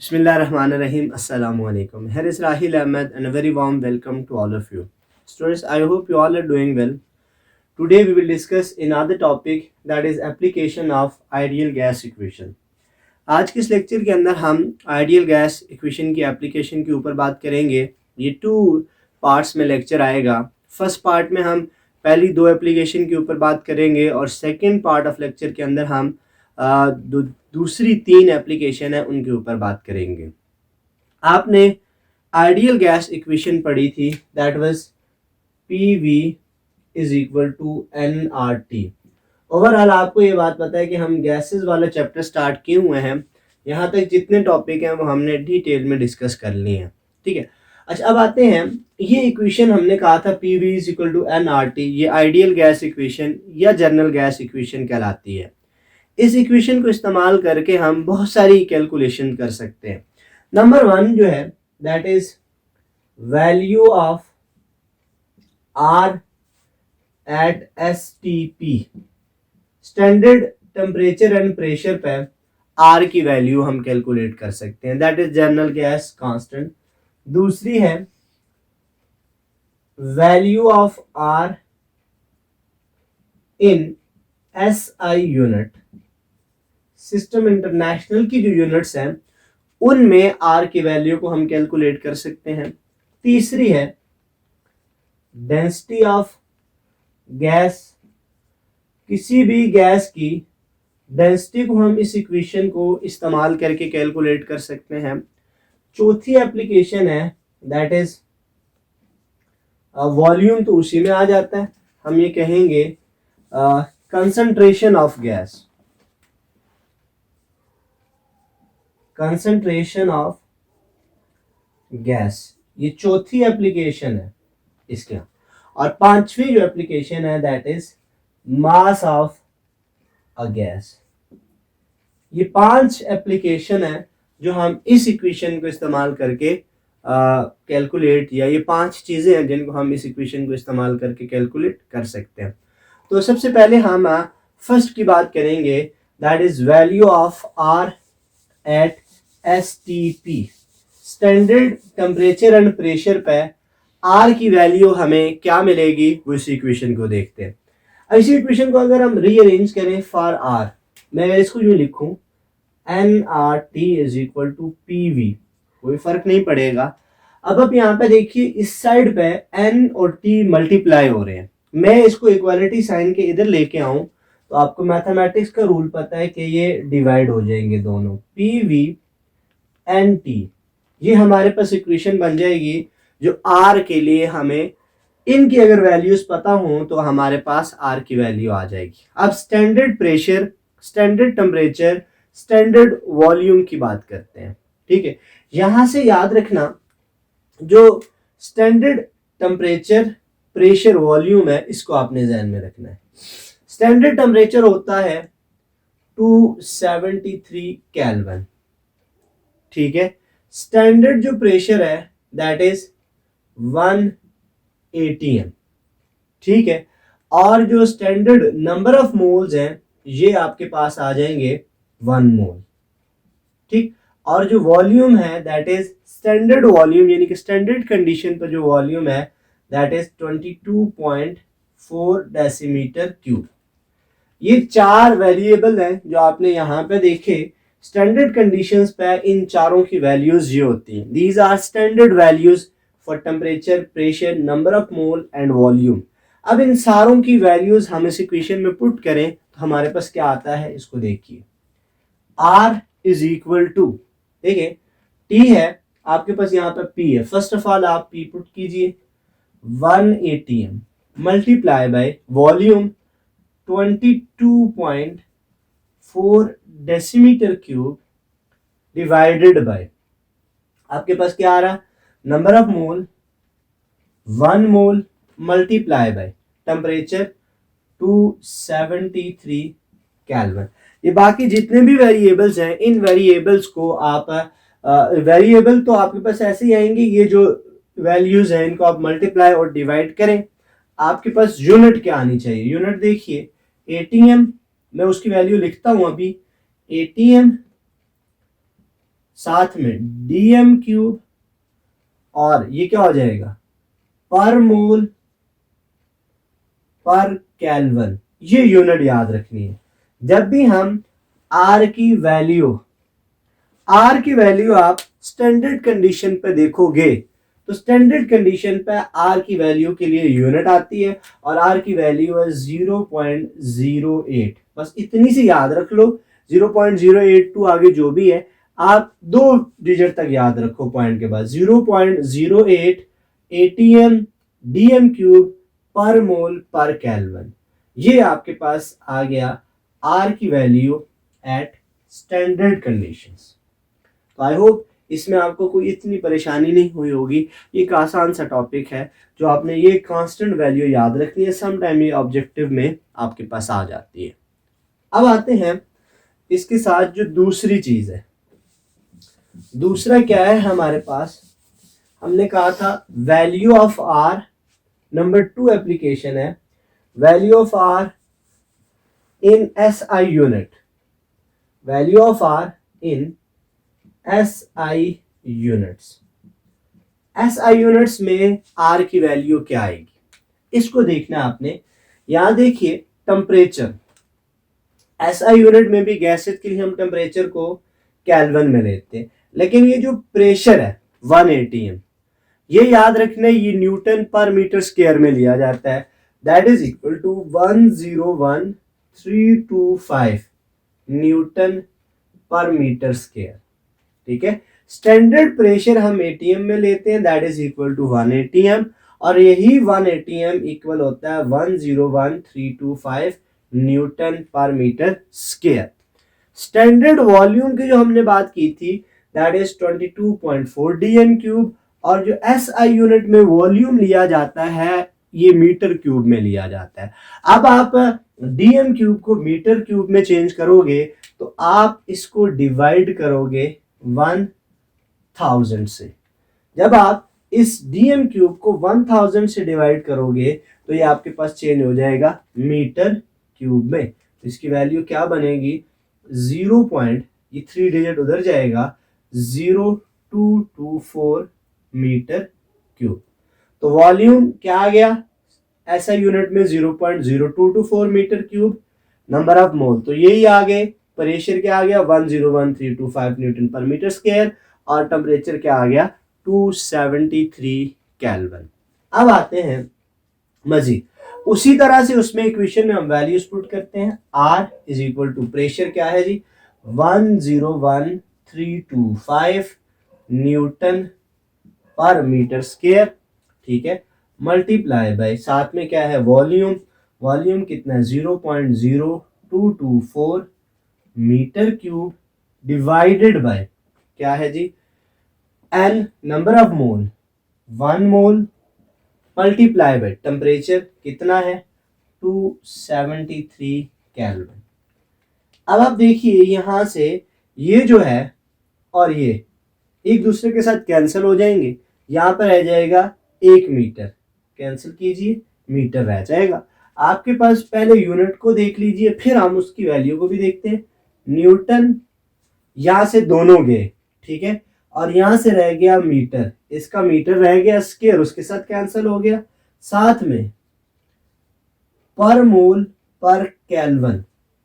Bismillahirrahmanirrahim. Assalamu alaikum. Here is Rahil Ahmed and a very warm welcome to all of you. Students, I hope you all are doing well. Today we will discuss another topic, that is application of ideal gas equation. आज के इस lecture के अंदर हम ideal gas equation की application के ऊपर बात करेंगे. ये 2 पार्ट्स में लेक्चर आएगा. फर्स्ट पार्ट में हम पहली 2 एप्लीकेशन के ऊपर बात करेंगे और सेकंड पार्ट ऑफ लेक्चर के अंदर हम दूसरी 3 एप्लीकेशन है उनके ऊपर बात करेंगे. आपने आइडियल गैस इक्वेशन पढ़ी थी, that was PV is equal to nRT. Overall आपको ये बात पता है कि हम गैसेस वाला चैप्टर स्टार्ट किए हुए हैं. यहाँ तक जितने टॉपिक हैं वो हमने डिटेल में डिस्कस कर लिए हैं. ठीक है. अच्छा, अब आते हैं, ये इक्वेशन हमने कहा था PV is equal to nRT, ये आइडियल गैस इक्वेशन या जनरल गैस इक्वेशन कहलाती है. इस इक्वेशन को इस्तेमाल करके हम बहुत सारी कैलकुलेशन कर सकते हैं. नंबर 1 जो है, that is value of R at STP, standard temperature and pressure पे R की वैल्यू हम कैलकुलेट कर सकते हैं, that is general gas constant. दूसरी है value of R in SI unit, system international की जो यूनिट्स हैं उनमें R की वैल्यू को हम कैलकुलेट कर सकते हैं. तीसरी है डेंसिटी ऑफ गैस, किसी भी गैस की डेंसिटी को हम इस इक्वेशन को इस्तेमाल करके कैलकुलेट कर सकते हैं. चौथी एप्लीकेशन है, दैट इज वॉल्यूम, तो उसी में आ जाता है. हम ये कहेंगे concentration of gas, concentration of gas, ये चौथी एप्लीकेशन है इसके. और पांचवी जो एप्लीकेशन है, that is mass of a gas. ये 5 एप्लीकेशन है जो हम इस इक्वेशन को इस्तेमाल करके कैलकुलेट, या ये 5 चीजें हैं जिनको हम इस इक्वेशन को इस्तेमाल करके कैलकुलेट कर सकते हैं. तो सबसे पहले हम फर्स्ट की बात करेंगे, that is value of R at STP, standard temperature and pressure पे R की वैल्यू हमें क्या मिलेगी, वो इस इक्वेशन को देखते हैं. इसी इक्वेशन को अगर हम रीअरेंज करें फॉर R, मैं अगर इसको यूं लिखूं nRT is equal to PV, कोई फर्क नहीं पड़ेगा. अब आप यहाँ पे देखिए, इस साइड पे N और T मल्टीप्लाई हो रहे हैं. मैं इसको इक्वालिटी साइन के इधर लेके आऊं तो आपको मैथमेटिक्स का रूल पता है कि ये डिवाइड हो जाएंगे दोनों. PV एंड T, ये हमारे पास इक्वेशन बन जाएगी जो R के लिए हमें इनकी अगर वैल्यूज पता हो तो हमारे पास R की वैल्यू आ जाएगी. अब standard pressure, standard temperature, standard volume की बात करते हैं. ठीक है. यहां से याद रखना, जो स्टैंडर्ड टेम्परेचर, प्रेशर, वॉल्यूम है, इसको आपने ध्यान में रखना है. स्टैंडर्ड टेम्परेचर होता है 273 केल्विन. ठीक है. स्टैंडर्ड जो प्रेशर है, दैट इज 1 ATM. ठीक है. और जो स्टैंडर्ड नंबर ऑफ मोल्स हैं, ये आपके पास आ जाएंगे 1 मोल. ठीक. और जो वॉल्यूम है, दैट इज स्टैंडर्ड वॉल्यूम, यानी कि स्टैंडर्ड कंडीशन पर जो वॉल्यूम है, दैट इज 22.4 डेसीमीटर क्यूब. ये 4 वेरिएबल हैं जो आपने यहाँ पे देखे. स्टैंडर्ड कंडीशंस पे इन चारों की वैल्यूज ये होती हैं. These are standard values for temperature, pressure, number of mole and volume. अब इन सारों की वैल्यूज हम इस इक्वेशन में पुट करें तो हमारे पास क्या आता है, इसको देखिए. R इज इक्वल टू, देखिए T है आपके पास, यहाँ पे P है. फर्स्ट ऑफ ऑल आप P पुट कीजिए, 1 ATM multiply by volume 22.4 decimetre cube divided by, आपके पास क्या आ रहा, number of mole 1 mole multiply by temperature 273 kelvin. ये बाकी जितने भी वेरिएबल्स हैं, इन वेरिएबल्स को आप वेरिएबल तो आपके पास ऐसे ही आएंगे, ये जो वैल्यूज हैं इनको आप मल्टीप्लाई और डिवाइड करें. आपके पास यूनिट क्या आनी चाहिए, यूनिट देखिए ATM, मैं उसकी वैल्यू लिखता हूं अभी. ATM साथ में dm क्यूब, और ये क्या हो जाएगा पर मोल पर केल्विन। ये यूनिट याद रखनी है। जब भी हम आर की वैल्यू आप स्टैंडर्ड कंडीशन पे देखोगे तो स्टैंडर्ड कंडीशन पे आर की वैल्यू के लिए यूनिट आती है और आर की वैल्यू है 0.08। बस इतनी सी याद रख लो, 0.082 आगे जो भी है आप 2 डिजिट तक याद रखो पॉइंट के बाद। 0.08 atm dm क्यूब पर मोल पर केल्विन, ये आपके पास आ गया आर की वैल्यू एट स्टैंडर्ड कंडीशंस। तो आई होप इसमें आपको कोई इतनी परेशानी नहीं हुई होगी। ये एक आसान सा टॉपिक है जो आपने ये कांस्टेंट वैल्यू याद रखनी है, सम टाइम ये ऑब्जेक्टिव में आपके पास आ जाती है। अब आते हैं इसके साथ जो दूसरी चीज है, दूसरा क्या है हमारे पास, हमने कहा था value of R. Number 2 application है value of R in SI unit, value of R in SI units. SI units में R की वैल्यू क्या आएगी, इसको देखना आपने। यहां देखिए टेम्परेचर, SI यूनिट में भी गैसेस के लिए हम टेम्परेचर को केल्विन में लेते हैं, लेकिन ये जो प्रेशर है 1 atm, ये याद रखना ये न्यूटन पर मीटर स्क्वायर में लिया जाता है। That is equal to 101325 newton पर मीटर स्क्वायर। ठीक है, स्टैंडर्ड प्रेशर हम एटीएम में लेते हैं, that is equal to 1 atm, और यही 1 atm इक्वल होता है 101325 न्यूटन पर मीटर स्क्वायर। स्टैंडर्ड वॉल्यूम की जो हमने बात की थी दैट इज 22.4 dm क्यूब, और जो SI यूनिट में वॉल्यूम लिया जाता है ये मीटर क्यूब में लिया जाता है। अब आप dm क्यूब को मीटर क्यूब में चेंज करोगे तो आप इसको डिवाइड करोगे 1000 से। जब आप इस dm क्यूब को 1000 से डिवाइड करोगे तो ये आपके पास चेंज हो जाएगा मीटर क्यूब में। तो इसकी वैल्यू क्या बनेगी, 0. ये 3 डिजिट उधर जाएगा, 0224 मीटर क्यूब। तो वॉल्यूम क्या आ गया SI यूनिट में 0.0224 metre cube. Number of mole तो यही आ गए, प्रेशर क्या आ गया 101325 न्यूटन पर मीटर स्क्वायर, और टेम्परेचर क्या आ गया 273 केल्विन। अब आते हैं मजीद उसी तरह से उसमें इक्वेशन में हम वैल्यूज पुट करते हैं। R is equal to pressure क्या है जी 101325 न्यूटन पर मीटर स्क्वायर। ठीक है, मल्टीप्लाई बाय साथ में क्या है वॉल्यूम, वॉल्यूम कितना है 0.0224 मीटर क्यूब, डिवाइडेड बाय क्या है जी N number of mole 1 mole, multiply by temperature कितना है 273 केल्विन। अब आप देखिए यहां से ये जो है और ये एक दूसरे के साथ कैंसिल हो जाएंगे, यहां पर रह जाएगा 1 मीटर, कैंसिल कीजिए मीटर रह जाएगा। आपके पास पहले यूनिट को देख लीजिए फिर हम उसकी वैल्यू को भी देखते हैं। न्यूटन यहां से दोनों गए, ठीक है, और यहां से रह गया मीटर, इसका मीटर रह गया स्क्वायर उसके साथ कैंसिल हो गया, साथ में पर मोल पर केल्विन,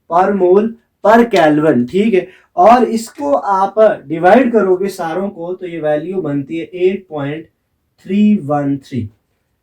पर मोल पर केल्विन। ठीक है, और इसको आप डिवाइड करोगे सारों को तो ये वैल्यू बनती है 8.313।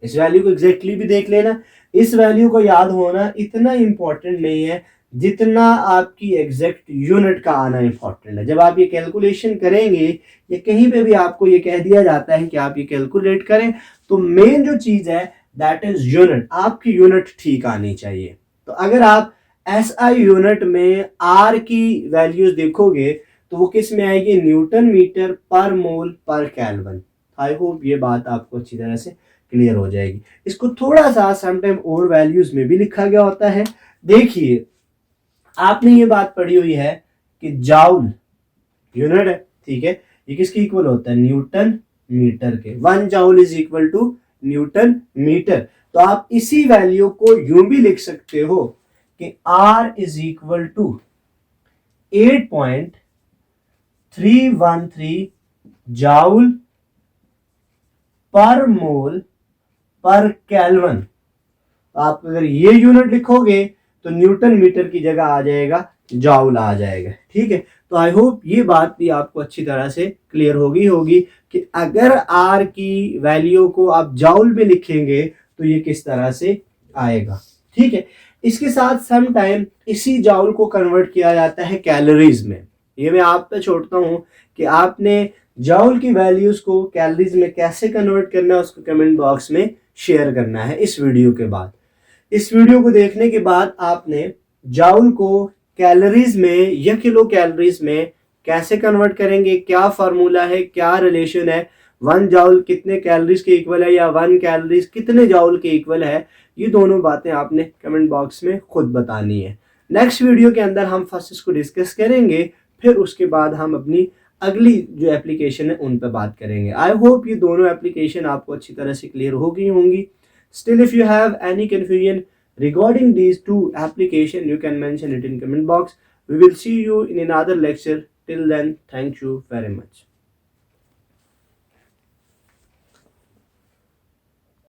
इस वैल्यू को एग्जैक्टली भी देख लेना, इस वैल्यू को याद होना इतना इंपॉर्टेंट नहीं है जितना आपकी एग्जैक्ट यूनिट का आना इंपॉर्टेंट है। जब आप ये कैलकुलेशन करेंगे या कहीं पे भी आपको ये कह दिया जाता है कि आप ये कैलकुलेट करें तो मेन जो चीज है दैट इज यूनिट, आपकी यूनिट ठीक आनी चाहिए। तो अगर आप SI यूनिट में R की वैल्यूज देखोगे तो वो किस में आएगी न्यूटन मीटर पर मोल पर केल्विन। आई होप ये बात आपको अच्छी तरह से क्लियर हो जाएगी। इसको थोड़ा सा समटाइम और वैल्यूज में भी लिखा गया होता है। देखिए आपने ये बात पढ़ी हुई है कि जाउल यूनिट है, ठीक है, ये किसके इक्वल होता है न्यूटन मीटर के। 1 joule is equal to newton metre. तो आप इसी वैल्यू को यूं भी लिख सकते हो कि R is equal to 313 joule per mole पर केल्विन। आप अगर ये यूनिट लिखोगे तो न्यूटन मीटर की जगह आ जाएगा जाउल आ जाएगा। ठीक है, तो आई होप ये बात भी आपको अच्छी तरह से क्लियर होगी कि अगर आर की वैल्यू को आप जाउल में लिखेंगे तो ये किस तरह से आएगा। ठीक है, इसके साथ सम टाइम इसी जाउल को कन्वर्ट किया जाता है कैलोरीज में। ये मैं आप पे छोड़ता हूं कि आपने जाउल की वैल्यूज को कैलोरीज में कैसे कन्वर्ट करना है, उसको कमेंट बॉक्स में शेयर करना है इस वीडियो के बाद। इस वीडियो को देखने के बाद आपने जाउल को कैलोरीज में या किलो कैलोरीज में कैसे कन्वर्ट करेंगे, क्या फार्मूला है, क्या रिलेशन है, 1 जाउल कितने कैलोरीज के इक्वल है या 1 कैलोरीज कितने जाउल के इक्वल है, ये दोनों बातें आपने कमेंट बॉक्स में खुद बतानी है। नेक्स्ट वीडियो के अंदर हम फर्स्ट इसको डिस्कस करेंगे, फिर उसके बाद हम अपनी अगली जो एप्लीकेशन है उन पर बात करेंगे। आई होप ये दोनों एप्लीकेशन आपको अच्छी तरह से क्लियर हो गई होंगी। Still, if you have any confusion regarding these two applications, you can mention it in comment box. We will see you in another lecture. Till then, thank you very much.